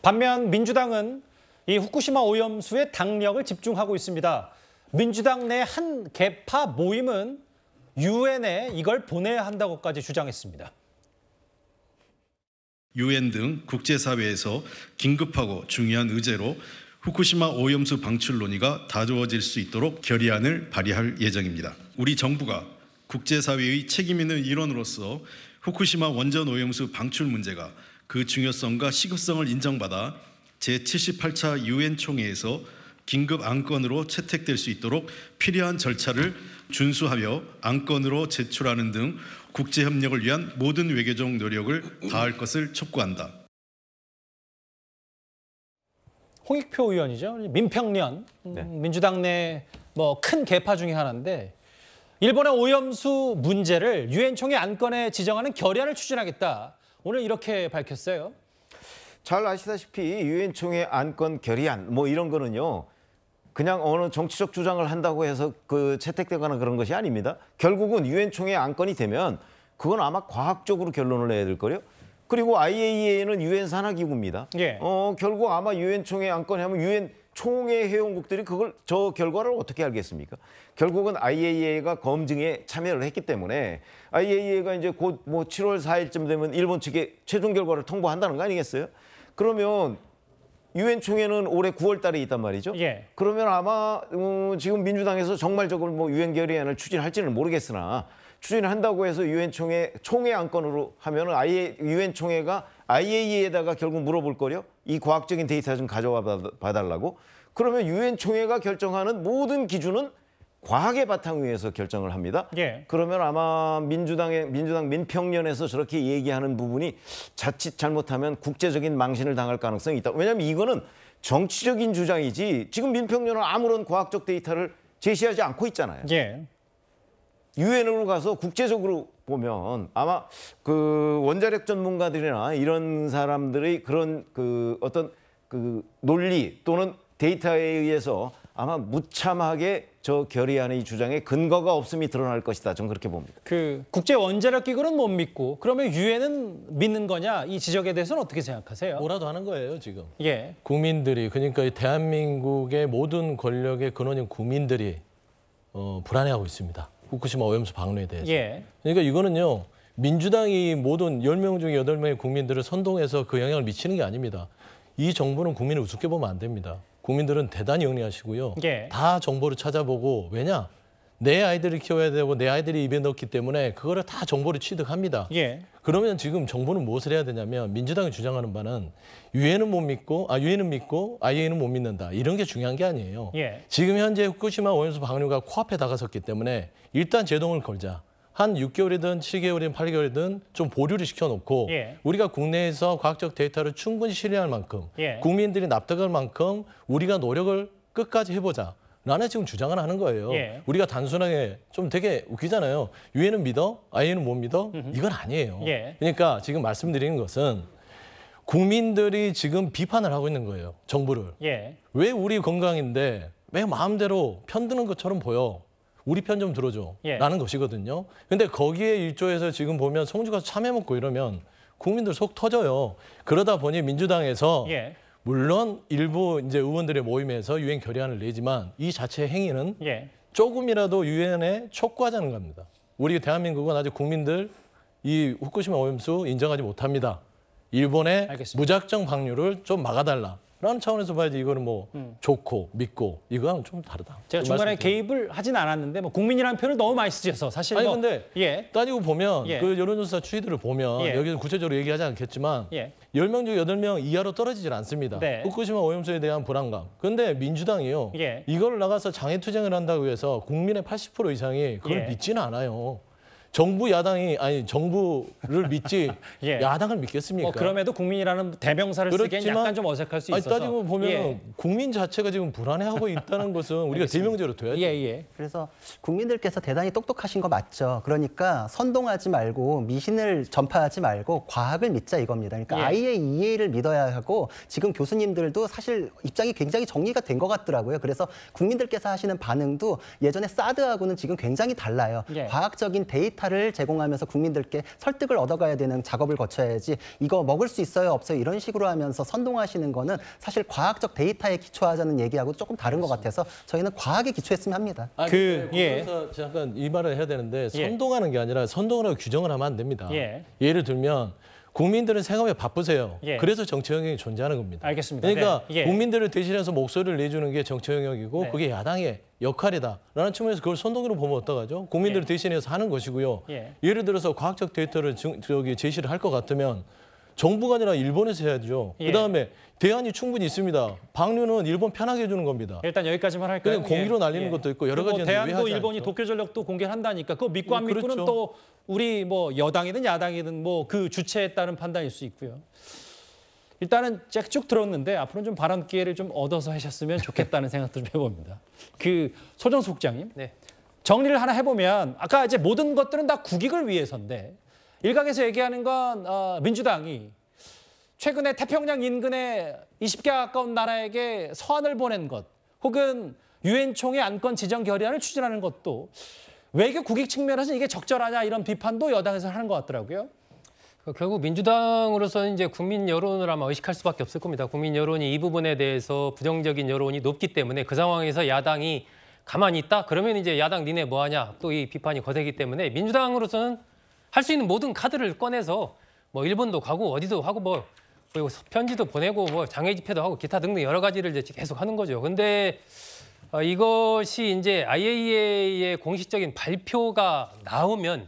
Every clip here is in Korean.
반면 민주당은 이 후쿠시마 오염수에 당력을 집중하고 있습니다. 민주당 내 한 계파 모임은 유엔에 이걸 보내야 한다고까지 주장했습니다. 유엔 등 국제사회에서 긴급하고 중요한 의제로 후쿠시마 오염수 방출 논의가 다루어질 수 있도록 결의안을 발의할 예정입니다. 우리 정부가 국제사회의 책임 있는 일원으로서 후쿠시마 원전 오염수 방출 문제가 그 중요성과 시급성을 인정받아 제78차 유엔 총회에서 긴급 안건으로 채택될 수 있도록 필요한 절차를 준수하며 안건으로 제출하는 등 국제협력을 위한 모든 외교적 노력을 다할 것을 촉구한다. 홍익표 의원이죠. 민평련, 민주당 내 큰 계파 중에 하나인데 일본의 오염수 문제를 유엔 총회 안건에 지정하는 결의안을 추진하겠다. 오늘 이렇게 밝혔어요. 잘 아시다시피 유엔 총회 안건 결의안 이런 거는요. 그냥 어느 정치적 주장을 한다고 해서 채택되거나 그런 것이 아닙니다. 결국은 유엔 총회 안건이 되면 그건 아마 과학적으로 결론을 내야 될 거요. 그리고 IAEA는 유엔 산하기구입니다. 예. 결국 아마 유엔 총회 안건이 하면 유엔 총회 회원국들이 저 결과를 어떻게 알겠습니까? 결국은 IAEA가 검증에 참여를 했기 때문에 IAEA가 이제 곧 7월 4일쯤 되면 일본 측에 최종 결과를 통보한다는 거 아니겠어요? 그러면 유엔 총회는 올해 9월 달에 있단 말이죠. 예. 그러면 아마 지금 민주당에서 정말적으로 유엔 결의안을 추진할지는 모르겠으나 추진한다고 해서 유엔 총회 안건으로 하면은 아예 유엔 총회가 IAEA에다가 결국 물어볼 거요. 이 과학적인 데이터 좀 가져와 봐달라고. 그러면 유엔 총회가 결정하는 모든 기준은 과학의 바탕 위에서 결정을 합니다. 예. 그러면 아마 민주당 민평련에서 저렇게 얘기하는 부분이 자칫 잘못하면 국제적인 망신을 당할 가능성이 있다. 왜냐하면 이거는 정치적인 주장이지 지금 민평련은 아무런 과학적 데이터를 제시하지 않고 있잖아요. 예. 유엔으로 가서 국제적으로 보면 아마 원자력 전문가들이나 이런 사람들의 그런 어떤 논리 또는 데이터에 의해서 아마 무참하게 저 결의안의 주장에 근거가 없음이 드러날 것이다. 저는 그렇게 봅니다. 국제 원자력 기구는 못 믿고 그러면 유엔은 믿는 거냐? 이 지적에 대해서는 어떻게 생각하세요? 뭐라도 하는 거예요, 지금. 예. 국민들이 그러니까 이 대한민국의 모든 권력의 근원인 국민들이 불안해하고 있습니다. 후쿠시마 오염수 방류에 대해서. 예. 그러니까 이거는요. 민주당이 모든 10명 중에 8명의 국민들을 선동해서 그 영향을 미치는 게 아닙니다. 이 정부는 국민을 우습게 보면 안 됩니다. 국민들은 대단히 영리하시고요. 예. 다 정보를 찾아보고 왜냐? 내 아이들을 키워야 되고 내 아이들이 입에 넣기 때문에 그거를 다 정보를 취득합니다. 예. 그러면 지금 정부는 무엇을 해야 되냐면 민주당이 주장하는 바는 유엔은 믿고 IAEA는 못 믿는다. 이런 게 중요한 게 아니에요. 예. 지금 현재 후쿠시마 오염수 방류가 코앞에 다가섰기 때문에 일단 제동을 걸자. 한 6개월이든 7개월이든 8개월이든 좀 보류를 시켜놓고 예. 우리가 국내에서 과학적 데이터를 충분히 실현할 만큼 예. 국민들이 납득할 만큼 우리가 노력을 끝까지 해보자. 라는 지금 주장을 하는 거예요. 예. 우리가 단순하게 좀 되게 웃기잖아요. 유엔은 믿어? IAEA는 못 믿어? 이건 아니에요. 예. 그러니까 지금 말씀드리는 것은 국민들이 지금 비판을 하고 있는 거예요. 정부를. 예. 왜 우리 건강인데 왜 마음대로 편드는 것처럼 보여? 우리 편 좀 들어줘. 예. 라는 것이거든요. 근데 거기에 일조해서 지금 보면 성주 가서 참외 먹고 이러면 국민들 속 터져요. 그러다 보니 민주당에서 예. 물론 일부 이제 의원들의 모임에서 유엔 결의안을 내지만 이 자체 행위는 예. 조금이라도 유엔에 촉구하자는 겁니다. 우리 대한민국은 아직 국민들 이 후쿠시마 오염수 인정하지 못합니다. 일본의 알겠습니다. 무작정 방류를 좀 막아달라. 라는 차원에서 봐야지 이거는 좋고 믿고 이거는 좀 다르다. 제가 중간에 개입을 하진 않았는데 국민이라는 표현을 너무 많이 쓰셔서 사실 아니 근데 예. 따지고 보면 예. 그 여론조사 추이들을 보면 예. 여기서 구체적으로 얘기하지 않겠지만 예. 10명 중 8명 이하로 떨어지질 않습니다. 네. 후쿠시마 오염수에 대한 불안감. 그런데 민주당이요. 예. 이걸 나가서 장애투쟁을 한다고 해서 국민의 80% 이상이 그걸 예. 믿지는 않아요. 정부를 믿지 예. 야당을 믿겠습니까? 그럼에도 국민이라는 대명사를 쓰기엔 약간 좀 어색할 수 있어서. 따지고 보면 예. 국민 자체가 지금 불안해하고 있다는 것은 우리가 대명제로 둬야죠. 예. 그래서 국민들께서 대단히 똑똑하신 거 맞죠. 그러니까 선동하지 말고 미신을 전파하지 말고 과학을 믿자 이겁니다. 그러니까 예. IAEA를 믿어야 하고 지금 교수님들도 사실 입장이 굉장히 정리가 된 것 같더라고요. 그래서 국민들께서 하시는 반응도 예전에 사드하고는 지금 굉장히 달라요. 예. 과학적인 데이터 데이터를 제공하면서 국민들께 설득을 얻어가야 되는 작업을 거쳐야지 이거 먹을 수 있어요 없어요 이런 식으로 하면서 선동하시는 거는 사실 과학적 데이터에 기초하자는 얘기하고 조금 다른 것 같아서 저희는 과학에 기초했으면 합니다. 그래서 잠깐 이 말을 해야 되는데 선동하는 게 아니라 선동을 하고 규정을 하면 안 됩니다. 예를 들면 국민들은 생업에 바쁘세요. 그래서 정치 영역이 존재하는 겁니다. 알겠습니다. 그러니까 네. 국민들을 대신해서 목소리를 내주는 게 정치 영역이고 그게 야당의 역할이다라는 측면에서 그걸 선동으로 보면 어떡하죠? 국민들을 대신해서 하는 것이고요. 예를 들어서 과학적 데이터를 제시를 할 것 같으면 정부가 아니라 일본에서 해야죠. 그다음에 대안이 충분히 있습니다. 방류는 일본 편하게 해주는 겁니다. 일단 여기까지만 할까요? 그냥 공기로 날리는 것도 있고 여러 가지 대안도 일본이 도쿄 전력도 공개를 한다니까 그거 믿고 안 믿고는 그렇죠. 또 우리 뭐 여당이든 야당이든 뭐 그 주체에 따른 판단일 수 있고요. 일단은 제가 쭉 들었는데 앞으로는 좀 발언 기회를 좀 얻어서 하셨으면 좋겠다는 생각도 좀 해봅니다. 그 소정수 국장님 정리를 하나 해보면 아까 이제 모든 것들은 다 국익을 위해서인데 일각에서 얘기하는 건 민주당이 최근에 태평양 인근의 20개 가까운 나라에게 서한을 보낸 것 혹은 유엔 총회 안건 지정 결의안을 추진하는 것도 외교 국익 측면에서 이게 적절하냐 이런 비판도 여당에서 하는 것 같더라고요. 결국 민주당으로서는 이제 국민 여론을 아마 의식할 수밖에 없을 겁니다. 국민 여론이 이 부분에 대해서 부정적인 여론이 높기 때문에 그 상황에서 야당이 가만히 있다? 그러면 이제 야당 니네 뭐하냐? 또 이 비판이 거세기 때문에 민주당으로서는 할 수 있는 모든 카드를 꺼내서 뭐 일본도 가고 어디도 하고 뭐 편지도 보내고 뭐 장애 집회도 하고 기타 등등 여러 가지를 이제 계속 하는 거죠. 근데 이것이 이제 IAEA의 공식적인 발표가 나오면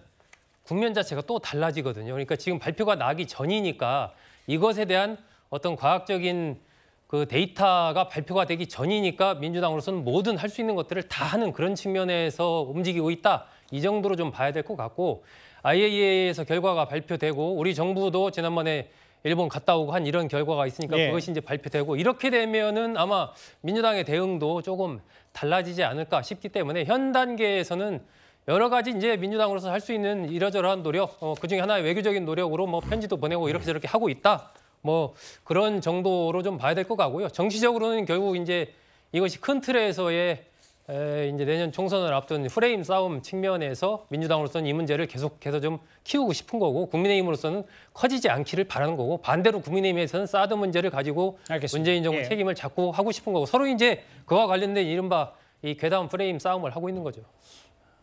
국면 자체가 또 달라지거든요. 그러니까 지금 발표가 나기 전이니까 이것에 대한 어떤 과학적인 그 데이터가 발표가 되기 전이니까 민주당으로서는 뭐든 할 수 있는 것들을 다 하는 그런 측면에서 움직이고 있다. 이 정도로 좀 봐야 될 것 같고 IAEA에서 결과가 발표되고 우리 정부도 지난번에 일본 갔다 오고 한 이런 결과가 있으니까 그것이 이제 발표되고 이렇게 되면은 아마 민주당의 대응도 조금 달라지지 않을까 싶기 때문에 현 단계에서는 여러 가지 이제 민주당으로서 할 수 있는 이러저러한 노력, 그중에 하나의 외교적인 노력으로 뭐 편지도 보내고 이렇게 저렇게 하고 있다. 뭐 그런 정도로 좀 봐야 될 것 같고요. 정치적으로는 결국 이제 이것이 큰 틀에서의 이제 내년 총선을 앞둔 프레임 싸움 측면에서 민주당으로서는 이 문제를 계속해서 좀 키우고 싶은 거고 국민의힘으로서는 커지지 않기를 바라는 거고 반대로 국민의힘에서는 사드 문제를 가지고 문재인 정부 책임을 자꾸 하고 싶은 거고 서로 이제 그와 관련된 이른바 이 괴담 프레임 싸움을 하고 있는 거죠.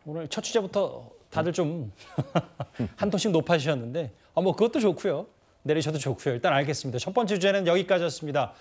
오늘 첫 주제부터 다들 좀 한 톤씩 높아지셨는데 뭐 그것도 좋고요. 내리셔도 좋고요. 일단 알겠습니다. 첫 번째 주제는 여기까지였습니다.